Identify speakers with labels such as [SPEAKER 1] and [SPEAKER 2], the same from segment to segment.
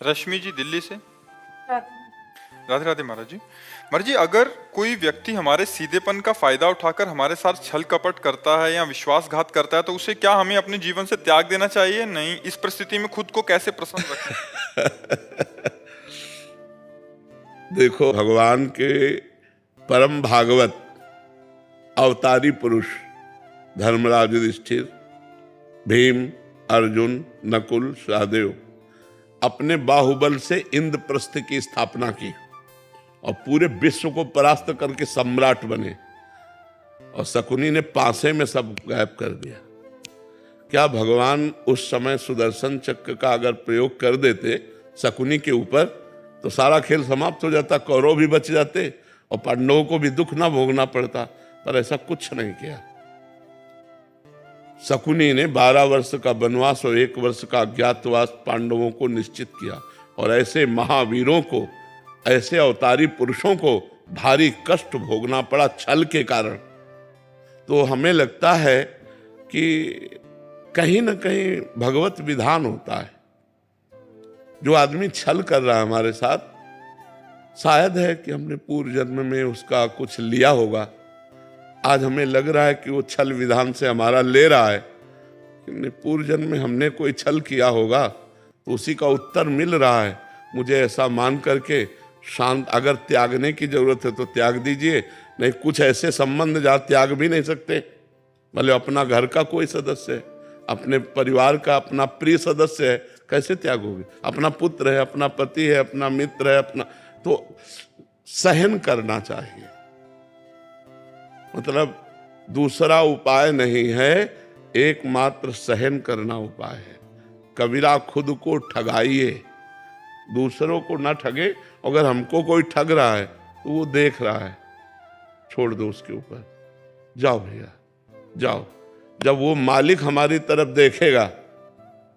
[SPEAKER 1] रश्मि जी दिल्ली से। राधे राधे महाराज जी। महाराज जी, अगर कोई व्यक्ति हमारे सीधेपन का फायदा उठाकर हमारे साथ छल कपट करता है या विश्वासघात करता है तो उसे क्या हमें अपने जीवन से त्याग देना चाहिए? नहीं, इस परिस्थिति में खुद को कैसे प्रसन्न रखें?
[SPEAKER 2] देखो, भगवान के परम भागवत अवतारी पुरुष धर्मराज युधिष्ठिर, भीम, अर्जुन, नकुल, सहदेव अपने बाहुबल से इंद्रप्रस्थ की स्थापना की और पूरे विश्व को परास्त करके सम्राट बने, और शकुनी ने पासे में सब गायब कर दिया। क्या भगवान उस समय सुदर्शन चक्र का अगर प्रयोग कर देते शकुनी के ऊपर तो सारा खेल समाप्त हो जाता, कौरव भी बच जाते और पांडवों को भी दुख ना भोगना पड़ता, पर ऐसा कुछ नहीं किया। शकुनी ने 12 वर्ष का वनवास और 1 वर्ष का अज्ञातवास पांडवों को निश्चित किया, और ऐसे महावीरों को, ऐसे अवतारी पुरुषों को भारी कष्ट भोगना पड़ा छल के कारण। तो हमें लगता है कि कहीं ना कहीं भगवत विधान होता है। जो आदमी छल कर रहा है हमारे साथ, शायद है कि हमने पूर्व जन्म में उसका कुछ लिया होगा। आज हमें लग रहा है कि वो छल विधान से हमारा ले रहा है, कि पूर्व जन्म में हमने कोई छल किया होगा तो उसी का उत्तर मिल रहा है। मुझे ऐसा मान करके शांत, अगर त्यागने की जरूरत है तो त्याग दीजिए, नहीं कुछ ऐसे संबंध जहाँ त्याग भी नहीं सकते। भले अपना घर का कोई सदस्य है, अपने परिवार का अपना प्रिय सदस्य है, कैसे त्यागोगे? अपना पुत्र है, अपना पति है, अपना मित्र है, अपना, तो सहन करना चाहिए। मतलब दूसरा उपाय नहीं है, एकमात्र सहन करना उपाय है। कबीरा खुद को ठगाइए, दूसरों को ना ठगे। अगर हमको कोई ठग रहा है तो वो देख रहा है, छोड़ दो उसके ऊपर, जाओ भैया जाओ। जब वो मालिक हमारी तरफ देखेगा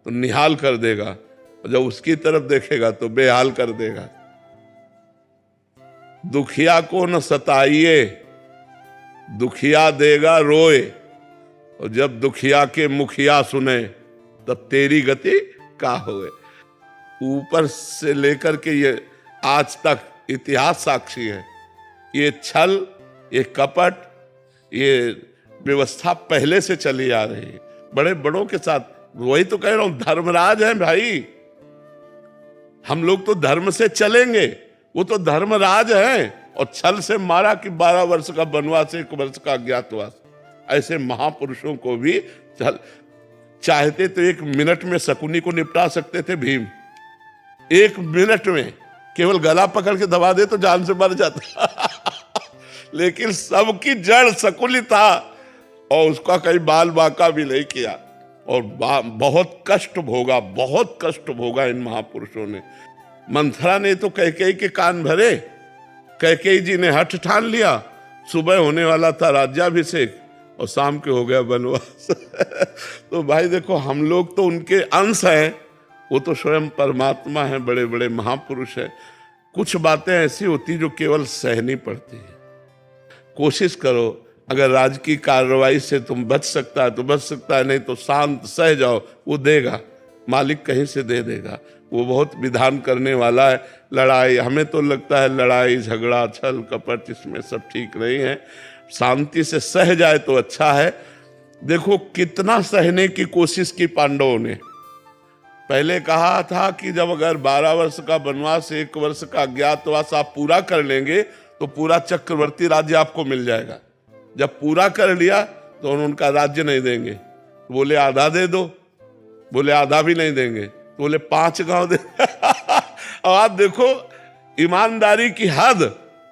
[SPEAKER 2] तो निहाल कर देगा, और जब उसकी तरफ देखेगा तो बेहाल कर देगा। दुखिया को न सताइए, दुखिया देगा रोए, और जब दुखिया के मुखिया सुने तब तेरी गति का होए। ऊपर से लेकर के ये आज तक इतिहास साक्षी है। ये छल, ये कपट, ये व्यवस्था पहले से चली आ रही है बड़े बड़ों के साथ। वही तो कह रहा हूं, धर्मराज हैं भाई। हम लोग तो धर्म से चलेंगे, वो तो धर्मराज हैं। और छल से मारा कि 12 वर्ष का वनवास, 1 वर्ष का अज्ञातवास। ऐसे महापुरुषों को भी छल, चाहते तो 1 मिनट में शकुनी को निपटा सकते थे भीम। 1 मिनट में केवल गला पकड़ के दबा दे तो जान से मर जाता लेकिन सबकी जड़ शकुनी था, और उसका कहीं बाल बाका भी नहीं किया। और बहुत कष्ट भोगा, बहुत कष्ट भोगा इन महापुरुषों ने। मंथरा ने तो कैकेयी के कान भरे। कैकेयी जी ने हठ ठान लिया, सुबह होने वाला था राज्याभिषेक और शाम के हो गया वनवास तो भाई देखो, हम लोग तो उनके अंश हैं, वो तो स्वयं परमात्मा हैं, बड़े बड़े महापुरुष हैं। कुछ बातें ऐसी होती जो केवल सहनी पड़ती है। कोशिश करो, अगर राजकीय कार्रवाई से तुम बच सकता है तो बच सकता है, नहीं तो शांत सह जाओ, वो देगा, मालिक कहीं से दे देगा। वो बहुत विधान करने वाला है। लड़ाई, हमें तो लगता है लड़ाई झगड़ा छल कपट इसमें सब ठीक नहीं है। शांति से सह जाए तो अच्छा है। देखो कितना सहने की कोशिश की पांडवों ने। पहले कहा था कि जब अगर 12 वर्ष का वनवास, 1 वर्ष का अज्ञातवास आप पूरा कर लेंगे तो पूरा चक्रवर्ती राज्य आपको मिल जाएगा। जब पूरा कर लिया तो उनका राज्य नहीं देंगे, बोले आधा दे दो, बोले आधा भी नहीं देंगे, तो बोले 5 गांव दे और आप देखो ईमानदारी की हद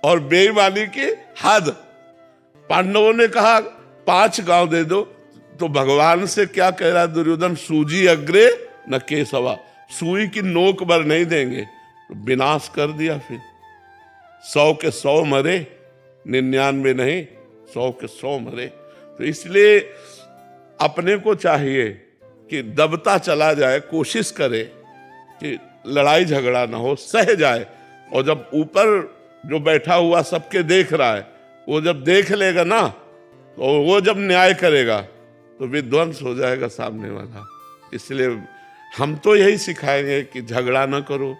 [SPEAKER 2] और बेईमानी की हद। पांडवों ने कहा 5 गांव दे दो, तो भगवान से क्या कह रहा है दुर्योधन? सूजी अग्रे न केसवा, सुई की नोक भर नहीं देंगे। तो विनाश कर दिया। फिर 100 के 100 मरे, 99 नहीं, 100 के 100 मरे। तो इसलिए अपने को चाहिए कि दबता चला जाए, कोशिश करे कि लड़ाई झगड़ा ना हो, सह जाए। और जब ऊपर जो बैठा हुआ सबके देख रहा है, वो जब देख लेगा ना, तो वो जब न्याय करेगा तो विध्वंस हो जाएगा सामने वाला। इसलिए हम तो यही सिखाएंगे कि झगड़ा ना करो,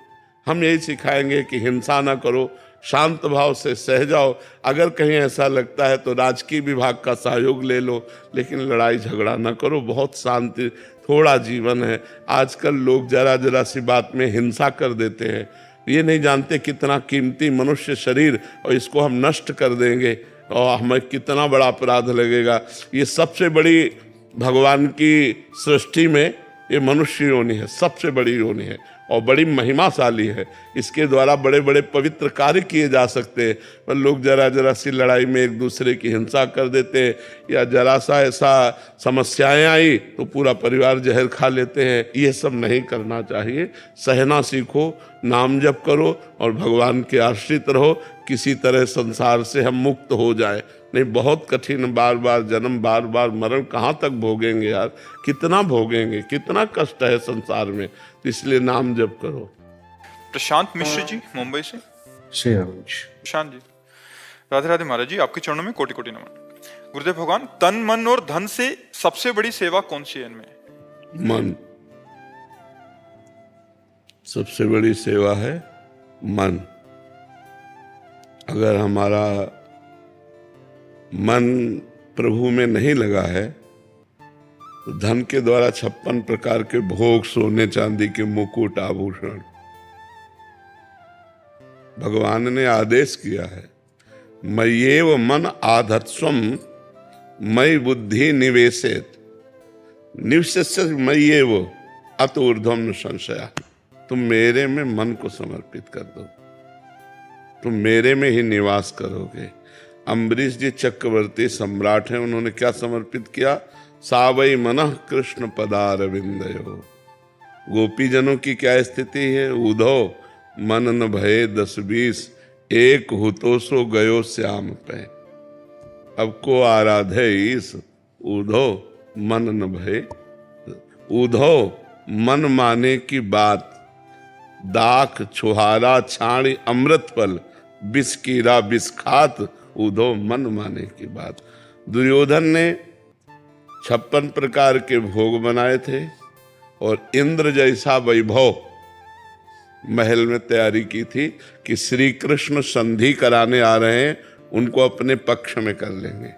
[SPEAKER 2] हम यही सिखाएंगे कि हिंसा ना करो, शांत भाव से सह जाओ। अगर कहीं ऐसा लगता है तो राजकीय विभाग का सहयोग ले लो, लेकिन लड़ाई झगड़ा ना करो। बहुत शांति थोड़ा जीवन है। आजकल लोग जरा जरा सी बात में हिंसा कर देते हैं। ये नहीं जानते कितना कीमती मनुष्य शरीर, और इसको हम नष्ट कर देंगे और हमें कितना बड़ा अपराध लगेगा। ये सबसे बड़ी भगवान की सृष्टि में ये मनुष्य योनि है, सबसे बड़ी योनि है और बड़ी महिमाशाली है। इसके द्वारा बड़े बड़े पवित्र कार्य किए जा सकते हैं। पर लोग जरा जरा सी लड़ाई में एक दूसरे की हिंसा कर देते हैं, या जरा सा ऐसा समस्याएं आई तो पूरा परिवार जहर खा लेते हैं। ये सब नहीं करना चाहिए। सहना सीखो, नाम जप करो और भगवान के आश्रित रहो। किसी तरह संसार से हम मुक्त हो जाए, नहीं बहुत कठिन, बार बार जन्म, बार बार मरण कहाँ तक भोगेंगे यार, कितना भोगेंगे, कितना कष्ट है संसार में। तो इसलिए नाम जप करो।
[SPEAKER 1] प्रशांत मिश्र जी मुंबई से। प्रशांत जी, राधे राधे महाराज जी, आपके चरणों में कोटि कोटि नमन। गुरुदेव भगवान, तन मन और धन से सबसे बड़ी सेवा कौन सी है इनमें?
[SPEAKER 2] मन सबसे बड़ी सेवा है। मन, अगर हमारा मन प्रभु में नहीं लगा है तो धन के द्वारा 56 प्रकार के भोग, सोने चांदी के मुकुट, आभूषण, भगवान ने आदेश किया है, मय्येव मन आधत्स्वम मयि बुद्धि निवेशेत निवस्य मय्येव अत ऊर्ध्वम न संशया। तुम मेरे में मन को समर्पित कर दो, तुम मेरे में ही निवास करोगे। अम्बरीश जी चक्रवर्ती सम्राट हैं, उन्होंने क्या समर्पित किया? सावई मनः कृष्ण पदारविंदयो। गोपी जनों की क्या स्थिति है? उधो मन न भये 10-20 एक हुतो सो गयो श्याम पे। अब को आराधे ईस उधो मन न भये। उधो मन माने की बात, दाख छुहारा छाणी अमृत फल, बिस कीरा बिस खात उधो मन माने की बात। दुर्योधन ने 56 प्रकार के भोग बनाए थे और इंद्र जैसा वैभव महल में तैयारी की थी कि श्री कृष्ण संधि कराने आ रहे हैं, उनको अपने पक्ष में कर लेंगे।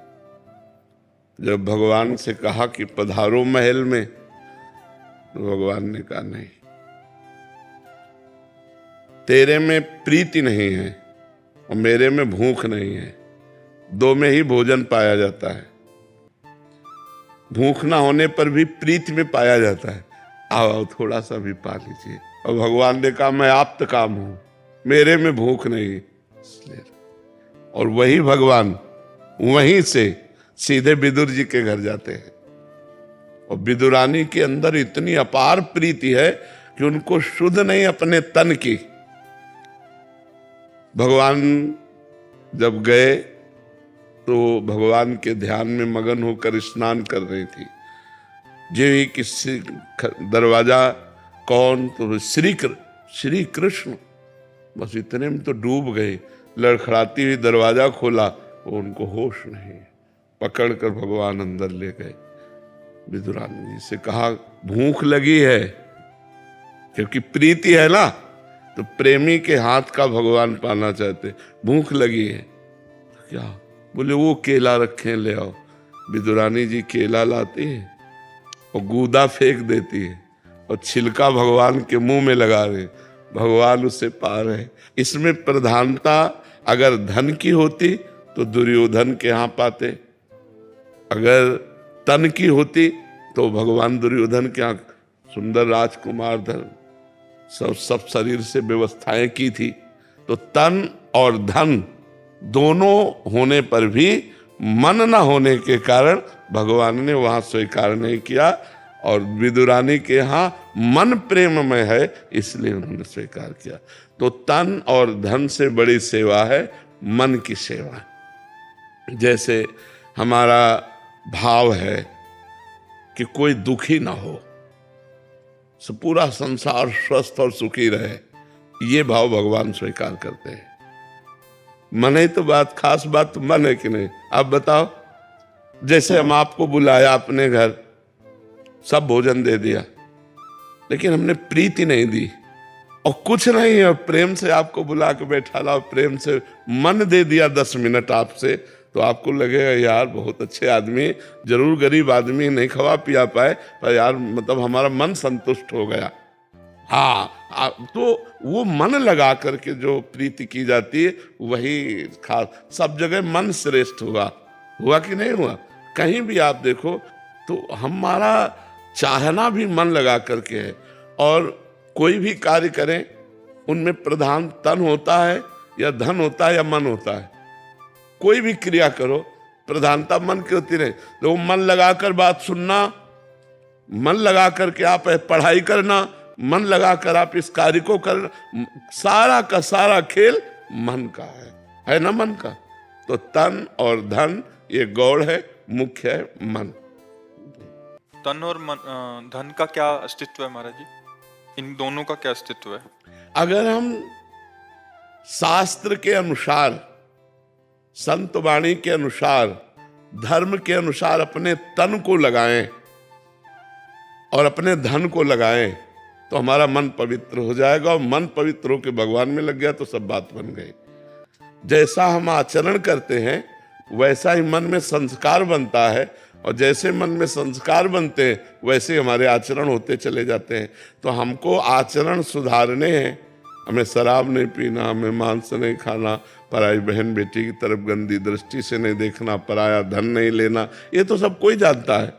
[SPEAKER 2] जब भगवान से कहा कि पधारो महल में, तो भगवान ने कहा नहीं, तेरे में प्रीति नहीं है और मेरे में भूख नहीं है। दो में ही भोजन पाया जाता है। भूख ना होने पर भी प्रीति में पाया जाता है। आओ थोड़ा सा भी पा लीजिए। और भगवान ने कहा मैं आप्त काम हूं, मेरे में भूख नहीं, इसलिए। और वही भगवान वहीं से सीधे विदुर जी के घर जाते हैं और विदुरानी के अंदर इतनी अपार प्रीति है कि उनको शुद्ध नहीं अपने तन की। भगवान जब गए तो भगवान के ध्यान में मगन होकर स्नान कर रही थी। जो ही किसी दरवाजा कौन, तो श्री कृष्ण, बस इतने में तो डूब गए। लड़खड़ाती हुई दरवाजा खोला, वो उनको होश नहीं, पकड़कर भगवान अंदर ले गए। विदुरानी जी से कहा भूख लगी है, क्योंकि प्रीति है ना, तो प्रेमी के हाथ का भगवान पाना चाहते। भूख लगी है तो क्या? बोले वो केला रखे ले आओ। विदुरानी जी केला लाती है और गूदा फेंक देती है और छिलका भगवान के मुंह में लगा रहे। भगवान उसे पा रहे। इसमें प्रधानता अगर धन की होती तो दुर्योधन के यहाँ पाते, अगर तन की होती तो भगवान दुर्योधन के यहाँ सुंदर राजकुमार धन सब शरीर से व्यवस्थाएं की थी। तो तन और धन दोनों होने पर भी मन न होने के कारण भगवान ने वहां स्वीकार नहीं किया। और विदुरानी के यहाँ मन प्रेम में है, इसलिए उन्होंने स्वीकार किया। तो तन और धन से बड़ी सेवा है मन की सेवा। जैसे हमारा भाव है कि कोई दुखी ना हो, पूरा संसार स्वस्थ और सुखी रहे, ये भाव भगवान स्वीकार करते हैं। मन है तो बात, खास बात तो मन है कि नहीं? आप बताओ। जैसे हम आपको बुलाया अपने घर, सब भोजन दे दिया, लेकिन हमने प्रीति नहीं दी, और कुछ नहीं है, प्रेम से आपको बुला के बैठा ला, प्रेम से मन दे दिया 10 मिनट आपसे, तो आपको लगेगा यार बहुत अच्छे आदमी, जरूर गरीब आदमी, नहीं खवा पिया पाए, पर यार मतलब हमारा मन संतुष्ट हो गया। हाँ, तो वो मन लगा करके जो प्रीति की जाती है वही खास। सब जगह मन श्रेष्ठ हुआ कि नहीं हुआ? कहीं भी आप देखो तो हमारा चाहना भी मन लगा करके है। और कोई भी कार्य करें उनमें प्रधान तन होता है या धन होता है या मन होता है। कोई भी क्रिया करो प्रधानता मन की होती नहीं। तो मन लगाकर बात सुनना, मन लगा करके आप पढ़ाई करना, मन लगाकर आप इस कार्य को करना, सारा का सारा खेल मन का है ना? मन का तो तन और धन ये गौड़ है, मुख्य है मन।
[SPEAKER 1] तन और धन का क्या अस्तित्व है महाराज जी? इन दोनों का क्या अस्तित्व है?
[SPEAKER 2] अगर हम शास्त्र के अनुसार, संत वाणी के अनुसार, धर्म के अनुसार अपने तन को लगाएं और अपने धन को लगाएं तो हमारा मन पवित्र हो जाएगा। और मन पवित्र होकर भगवान में लग गया तो सब बात बन गई। जैसा हम आचरण करते हैं वैसा ही मन में संस्कार बनता है, और जैसे मन में संस्कार बनते हैं वैसे हमारे आचरण होते चले जाते हैं। तो हमको आचरण सुधारने हैं। हमें शराब नहीं पीना, हमें मांस नहीं खाना, पराई बहन बेटी की तरफ गंदी दृष्टि से नहीं देखना, पराया धन नहीं लेना, ये तो सब कोई जानता है,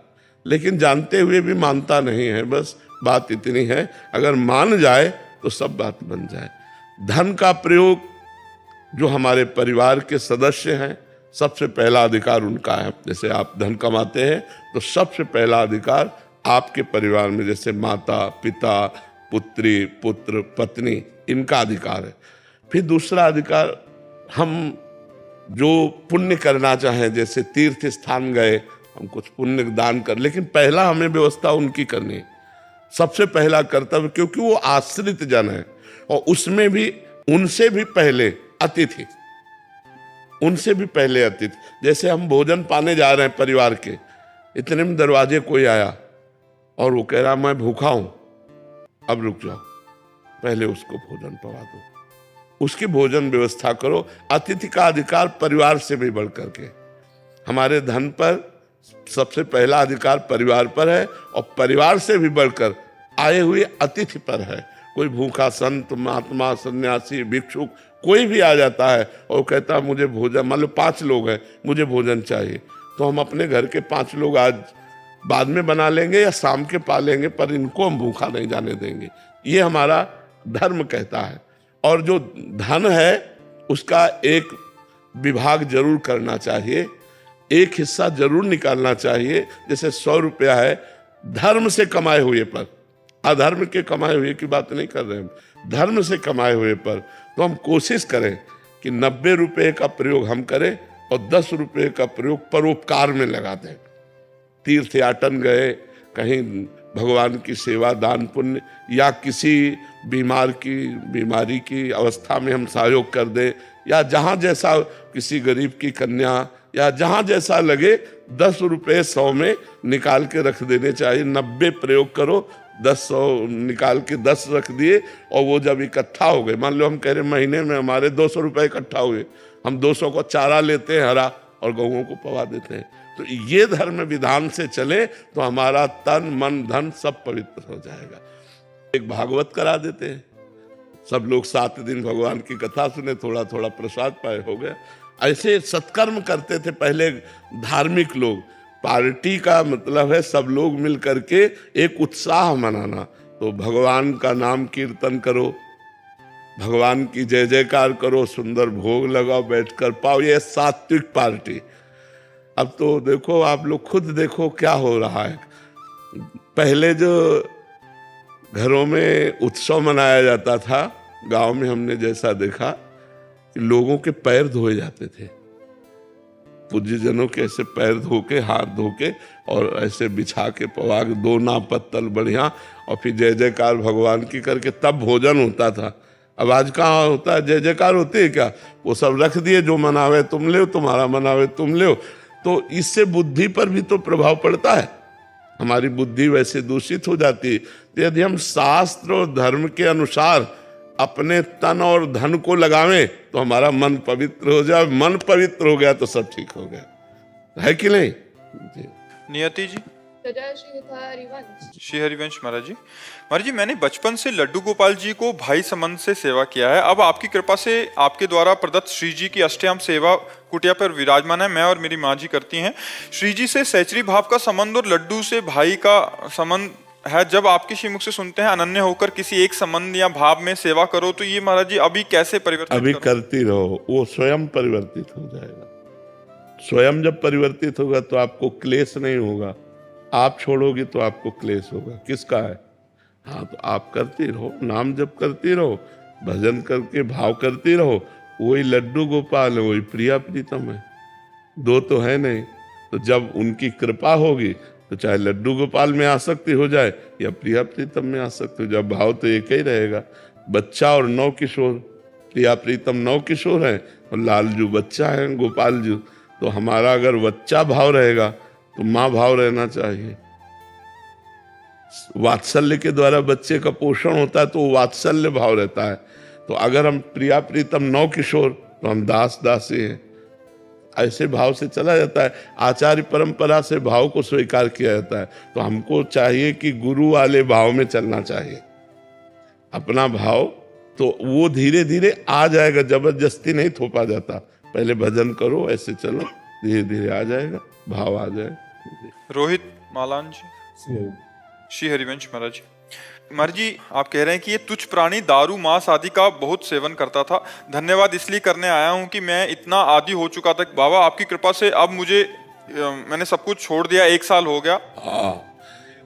[SPEAKER 2] लेकिन जानते हुए भी मानता नहीं है। बस बात इतनी है, अगर मान जाए तो सब बात बन जाए। धन का प्रयोग जो हमारे परिवार के सदस्य हैं, सबसे पहला अधिकार उनका है। जैसे आप धन कमाते हैं तो सबसे पहला अधिकार आपके परिवार में, जैसे माता पिता, पुत्री पुत्र पत्नी, इनका अधिकार है। फिर दूसरा अधिकार, हम जो पुण्य करना चाहें, जैसे तीर्थ स्थान गए, हम कुछ पुण्य दान कर, लेकिन पहला हमें व्यवस्था उनकी करनी है, सबसे पहला कर्तव्य, क्योंकि वो आश्रित जन है। और उसमें भी उनसे भी पहले अतिथि, उनसे भी पहले अतिथि। जैसे हम भोजन पाने जा रहे हैं परिवार के, इतने में दरवाजे कोई आया और वो कह रहा मैं भूखा हूं, अब रुक जाओ, पहले उसको भोजन पवा दो, उसकी भोजन व्यवस्था करो। अतिथि का अधिकार परिवार से भी बढ़ करके, हमारे धन पर सबसे पहला अधिकार परिवार पर है, और परिवार से भी बढ़कर आए हुए अतिथि पर है। कोई भूखा संत, महात्मा, सन्यासी, भिक्षुक कोई भी आ जाता है और कहता है मुझे भोजन, मान लो 5 लोग हैं, मुझे भोजन चाहिए, तो हम अपने घर के 5 लोग आज बाद में बना लेंगे या शाम के पा लेंगे, पर इनको हम भूखा नहीं जाने देंगे। ये हमारा धर्म कहता है। और जो धन है उसका एक विभाग जरूर करना चाहिए, एक हिस्सा जरूर निकालना चाहिए। जैसे 100 रुपया है धर्म से कमाए हुए पर, अधर्म के कमाए हुए की बात नहीं कर रहे हैं, धर्म से कमाए हुए पर, तो हम कोशिश करें कि 90 रुपये का प्रयोग हम करें और 10 रुपये का प्रयोग परोपकार में लगा दें। तीर्थ याटन गए, कहीं भगवान की सेवा, दान पुण्य, या किसी बीमारी की अवस्था में हम सहयोग कर दें, या जहाँ जैसा किसी गरीब की कन्या, या जहाँ जैसा लगे 10 रुपये 100 में निकाल के रख देने चाहिए। 90 प्रयोग करो, 100 निकाल के 10 रख दिए, और वो जब इकट्ठा हो गए, मान लो हम कह रहे महीने में हमारे 200 रुपये इकट्ठा हुए, हम 200 को चारा लेते हैं हरा और गऊओं को पवा देते हैं। तो ये धर्म विधान से चले तो हमारा तन मन धन सब पवित्र हो जाएगा। एक भागवत करा देते हैं, सब लोग 7 दिन भगवान की कथा सुने, थोड़ा थोड़ा प्रसाद पाए, हो गया। ऐसे सत्कर्म करते थे पहले धार्मिक लोग। पार्टी का मतलब है सब लोग मिल करके एक उत्साह मनाना। तो भगवान का नाम कीर्तन करो, भगवान की जय जयकार करो, सुंदर भोग लगाओ, बैठकर पाओ, ये सात्विक पार्टी। अब तो देखो, आप लोग खुद देखो क्या हो रहा है। पहले जो घरों में उत्सव मनाया जाता था, गांव में हमने जैसा देखा कि लोगों के पैर धोए जाते थे, पूज्य जनों के ऐसे पैर धो के, हाथ धो के, और ऐसे बिछा के पवा के 2 ना पत्तल बढ़िया, और फिर जय जयकार भगवान की करके तब भोजन होता था। अब आज कहाँ होता है, जय जयकार होती है क्या? वो सब रख दिए, जो मनावे तुम ले, तुम्हारा मनावे तुम ले। तो इससे बुद्धि पर भी तो प्रभाव पड़ता है, हमारी बुद्धि वैसे दूषित हो जाती है। तो यदि हम शास्त्र और धर्म के अनुसार अपने तन और धन को लगावें तो हमारा मन पवित्र हो जाए। मन पवित्र हो गया तो सब ठीक हो गया, है कि नहीं जी।
[SPEAKER 1] नियति जी।
[SPEAKER 3] जय श्री हरिवंश।
[SPEAKER 1] श्री हरिवंश महाराज जी। महाराज जी, मैंने बचपन से लड्डू गोपाल जी को भाई संबंध से सेवा किया है। अब आपकी कृपा से आपके द्वारा प्रदत्त श्री जी की अष्टयाम सेवा कुटिया पर विराजमान है। मैं और मेरी माँ जी करती हैं। श्री जी से सहचरी भाव का संबंध और लड्डू से भाई का संबंध है। जब आपके श्रीमुख से सुनते हैं अनन्य होकर किसी एक संबंध या भाव में सेवा करो, तो ये महाराज जी अभी कैसे परिवर्तित
[SPEAKER 2] अभी
[SPEAKER 1] करो?
[SPEAKER 2] करती रहो, वो स्वयं परिवर्तित हो जाएगा। स्वयं जब परिवर्तित होगा तो आपको क्लेश नहीं होगा। आप छोड़ोगे तो आपको क्लेश होगा। किसका है? हाँ, तो आप करती रहो, नाम जप करती रहो, भजन करके भाव करती रहो। वही लड्डू गोपाल है, वही प्रिया प्रीतम है, दो तो है नहीं। तो जब उनकी कृपा होगी तो चाहे लड्डू गोपाल में आसक्ति हो जाए या प्रिया प्रीतम में आसक्ति हो जाए, भाव तो एक ही रहेगा। बच्चा और नौ किशोर, प्रिया प्रीतम नौ किशोर हैं और लालजू बच्चा है, गोपाल जू। तो हमारा अगर बच्चा भाव रहेगा तो माँ भाव रहना चाहिए। वात्सल्य के द्वारा बच्चे का पोषण होता है तो वात्सल्य भाव रहता है। तो अगर हम प्रिया प्रीतम नौ किशोर तो हम दास दासी हैं, ऐसे भाव से चला जाता है। आचार्य परंपरा से भाव को स्वीकार किया जाता है। तो हमको चाहिए कि गुरु वाले भाव में चलना चाहिए। अपना भाव तो वो धीरे धीरे आ जाएगा, जबरदस्ती नहीं थोपा जाता। पहले भजन करो, ऐसे चलो, धीरे धीरे आ जाएगा, भाव आ जाएगा।
[SPEAKER 1] रोहित मालान जी। श्री हरिवंश महाराज जी। महाराज जी, आप कह रहे हैं कि ये तुच्छ प्राणी दारू मांस आदि का बहुत सेवन करता था। धन्यवाद इसलिए करने आया हूँ कि मैं इतना आदी हो चुका था। बाबा आपकी कृपा से अब मैंने सब कुछ छोड़ दिया, 1 साल हो गया।
[SPEAKER 2] हाँ,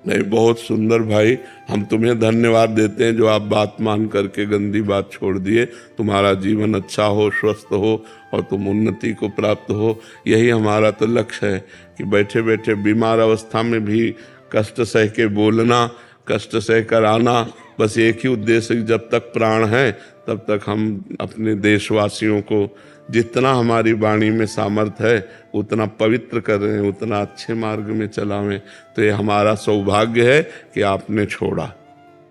[SPEAKER 2] नहीं, बहुत सुंदर भाई। हम तुम्हें धन्यवाद देते हैं जो आप बात मान करके गंदी बात छोड़ दिए। तुम्हारा जीवन अच्छा हो, स्वस्थ हो और तुम उन्नति को प्राप्त हो, यही हमारा तो लक्ष्य है कि बैठे बैठे बीमार अवस्था में भी कष्ट सह के बोलना, कष्ट सह कर आना, बस एक ही उद्देश्य, जब तक प्राण है तब तक हम अपने देशवासियों को जितना हमारी वाणी में सामर्थ्य है उतना पवित्र कर रहे हैं, उतना अच्छे मार्ग में चलावें। तो ये हमारा सौभाग्य है कि आपने छोड़ा,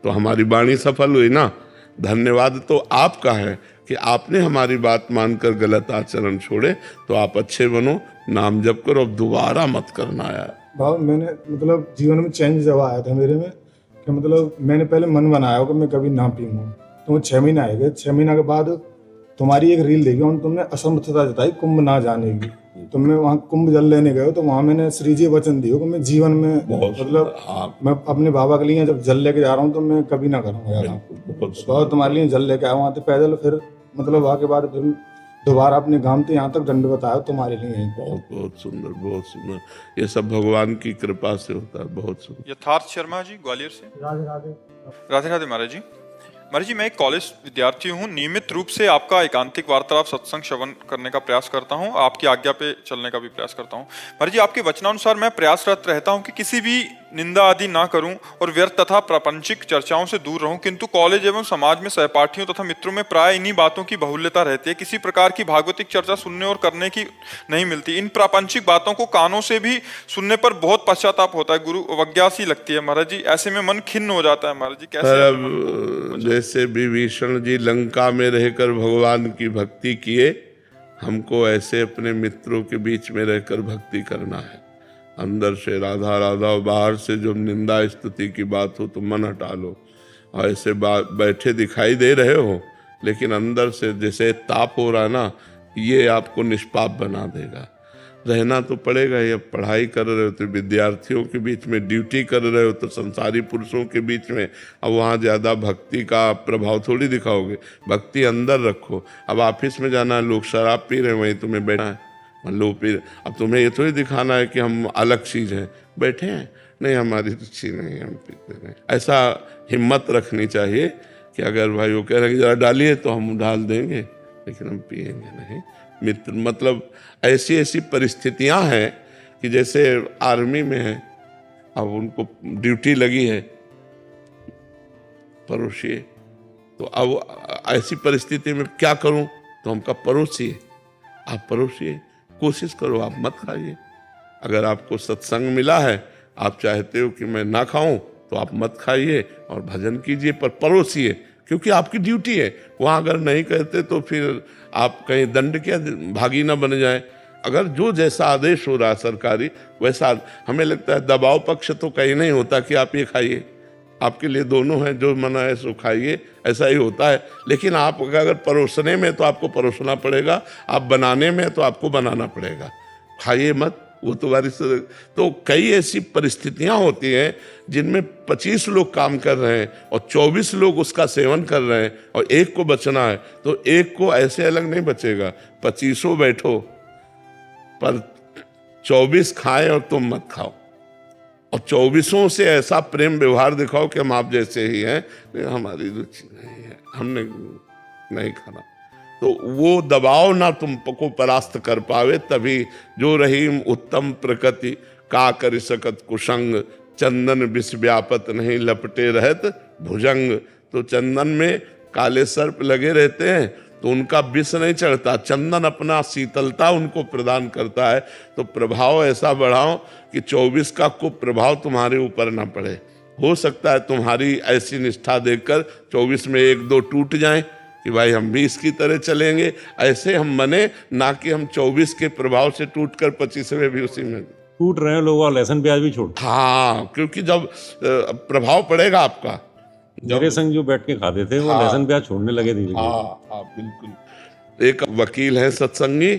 [SPEAKER 2] तो हमारी वाणी सफल हुई ना। धन्यवाद तो आपका है कि आपने हमारी बात मानकर गलत आचरण छोड़े। तो आप अच्छे बनो, नाम जप करो, अब दोबारा मत करना यार।
[SPEAKER 4] भाव मैंने मतलब जीवन में चेंज जब आया था मेरे में कि मतलब मैंने पहले मन बनाया हो कि मैं कभी ना पीऊंगा। तो वो 6 महीने आए गए। 6 महीने के बाद तुम्हारी एक रील देखी और तुमने असमर्थता जताई कुंभ ना जाने की। तो मैं वहाँ कुंभ जल लेने गए तो वहाँ मैंने श्री जी वचन दिया कि मैं जीवन में मतलब मैं अपने बाबा के लिए जब जल लेके जा रहा हूँ तो मैं कभी ना करूँगा यार। तो तुम्हारे लिए जल लेके आया वहाँ से पैदल, फिर मतलब वहाँ के बाद फिर दोबारा अपने गांव से यहाँ तक दंड बताया तुम्हारे लिए।
[SPEAKER 2] बहुत बहुत सुंदर, बहुत सुंदर। ये सब भगवान की कृपा से होता है। बहुत सुंदर।
[SPEAKER 1] यथार्थ शर्मा जी ग्वालियर से।
[SPEAKER 4] राधे राधे।
[SPEAKER 1] राधे राधे महाराज जी। महाराज जी, मैं एक कॉलेज विद्यार्थी हूँ। नियमित रूप से आपका एकांतिक वार्तालाप सत्संग श्रवण करने का प्रयास करता हूँ, आपकी आज्ञा पे चलने का भी प्रयास करता हूँ। महाराज जी, आपके वचनानुसार मैं प्रयासरत रहता हूँ कि किसी भी निंदा आदि ना करूं और व्यर्थ तथा प्रापंचिक चर्चाओं से दूर रहूं, किंतु कॉलेज एवं समाज में सहपाठियों तथा मित्रों में प्राय इन्हीं बातों की बहुल्यता रहती है। किसी प्रकार की भागवतिक चर्चा सुनने और करने की नहीं मिलती। इन प्रापंचिक बातों को कानों से भी सुनने पर बहुत पश्चाताप होता है, गुरु अवज्ञा सी लगती है महाराज जी। ऐसे में मन खिन्न हो जाता है महाराज जी, कैसे?
[SPEAKER 2] जैसे विभीषण जी लंका में रहकर भगवान की भक्ति किए, हमको ऐसे अपने मित्रों के बीच में रहकर भक्ति करना है। अंदर से राधा राधा और बाहर से जो निंदा स्तुति की बात हो तो मन हटा लो। और ऐसे बैठे दिखाई दे रहे हो लेकिन अंदर से जैसे ताप हो रहा है ना, ये आपको निष्पाप बना देगा। रहना तो पड़ेगा ही। अब पढ़ाई कर रहे हो तो विद्यार्थियों के बीच में, ड्यूटी कर रहे हो तो संसारी पुरुषों के बीच में। अब वहाँ ज़्यादा भक्ति का प्रभाव थोड़ी दिखाओगे, भक्ति अंदर रखो। अब ऑफिस में जाना है, लोग शराब पी रहे हैं, वहीं तुम्हें बैठना है, लोग पी। अब तुम्हें ये थोड़ी दिखाना है कि हम अलग चीज़ हैं, बैठे हैं, नहीं हमारी रुचि नहीं, हम पीते नहीं। ऐसा हिम्मत रखनी चाहिए कि अगर भाई वो कह रहे हैं कि जरा डालिए तो हम डाल देंगे, लेकिन हम पिएंगे नहीं। मित्र मतलब ऐसी ऐसी परिस्थितियां हैं कि जैसे आर्मी में है, अब उनको ड्यूटी लगी है, परोसिए। तो अब ऐसी परिस्थिति में क्या करूं, तो हमका परोसिए, आप परोसिए, कोशिश करो, आप मत खाइए। अगर आपको सत्संग मिला है, आप चाहते हो कि मैं ना खाऊं, तो आप मत खाइए और भजन कीजिए, पर परोसिए, क्योंकि आपकी ड्यूटी है। वहाँ अगर नहीं कहते तो फिर आप कहीं दंड के भागी ना बन जाए। अगर जो जैसा आदेश हो रहा है सरकारी वैसा, हमें लगता है दबाव पक्ष तो कहीं नहीं होता कि आप ये खाइए, आपके लिए दोनों हैं, जो मना है सो खाइए, ऐसा ही होता है। लेकिन आप अगर परोसने में तो आपको परोसना पड़ेगा, आप बनाने में तो आपको बनाना पड़ेगा। खाइए मत, वो तुम्हारी तो कई ऐसी परिस्थितियां होती हैं जिनमें 25 लोग काम कर रहे हैं और 24 लोग उसका सेवन कर रहे हैं और एक को बचना है, तो एक को ऐसे अलग नहीं बचेगा। 25 बैठो पर 24 खाएं और तुम मत खाओ, और 24 से ऐसा प्रेम व्यवहार दिखाओ कि हम आप जैसे ही हैं, हमारी रुचि नहीं है, हमने नहीं खाना। तो वो दबाव ना तुमको परास्त कर पावे, तभी जो रहीम उत्तम प्रकृति का कर सकत कुसंग, चंदन विष व्यापत नहीं लपटे रहत भुजंग। तो चंदन में काले सर्प लगे रहते हैं तो उनका विष नहीं चढ़ता, चंदन अपना शीतलता उनको प्रदान करता है। तो प्रभाव ऐसा बढ़ाओ कि 24 का कुप्रभाव तुम्हारे ऊपर ना पड़े। हो सकता है तुम्हारी ऐसी निष्ठा देखकर 24 में 1-2 टूट जाएं कि भाई हम भी इसकी तरह चलेंगे, ऐसे हम बने, ना कि हम 24 के प्रभाव से टूटकर 25वें भी उसी में
[SPEAKER 5] टूट रहे हैं लोग और लहसुन प्याज भी छोड़।
[SPEAKER 2] हाँ, क्योंकि जब प्रभाव पड़ेगा आपका,
[SPEAKER 5] मेरे संग जो बैठ के खाते थे वो लहसुन प्याज छोड़ने लगे धीरे धीरे।
[SPEAKER 2] हाँ बिल्कुल। एक वकील है सत्संगी,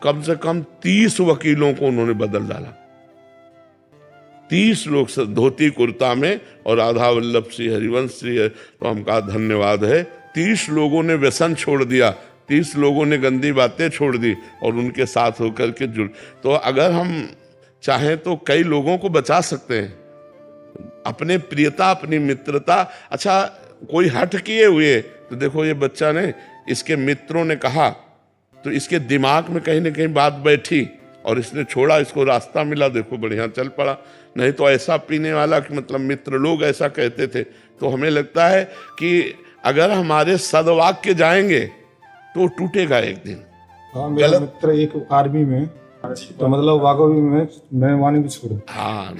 [SPEAKER 2] कम से कम 30 वकीलों को उन्होंने बदल डाला। 30 लोग धोती कुर्ता में, और राधा वल्लभ श्री हरिवंश श्री, तो हम कहा धन्यवाद है। 30 लोगों ने व्यसन छोड़ दिया, 30 लोगों ने गंदी बातें छोड़ दी और उनके साथ होकर के जुड़। तो अगर हम चाहें तो कई लोगों को बचा सकते हैं, अपने प्रियता, अपनी मित्रता। अच्छा, कोई हट किए हुए तो देखो ये बच्चा ने, इसके मित्रों ने कहा तो इसके दिमाग में कहीं ना कहीं बात बैठी और इसने छोड़ा, इसको रास्ता मिला, देखो बढ़िया चल पड़ा। नहीं तो ऐसा पीने वाला कि मतलब मित्र लोग ऐसा कहते थे। तो हमें लगता है कि अगर हमारे सदवाक्य जाएंगे तो टूटेगा एक दिन।
[SPEAKER 4] हाँ, मेरा मित्र एक आर्मी में, तो मतलब वाकई में मैं वाणी भी छोड़।
[SPEAKER 2] हाँ,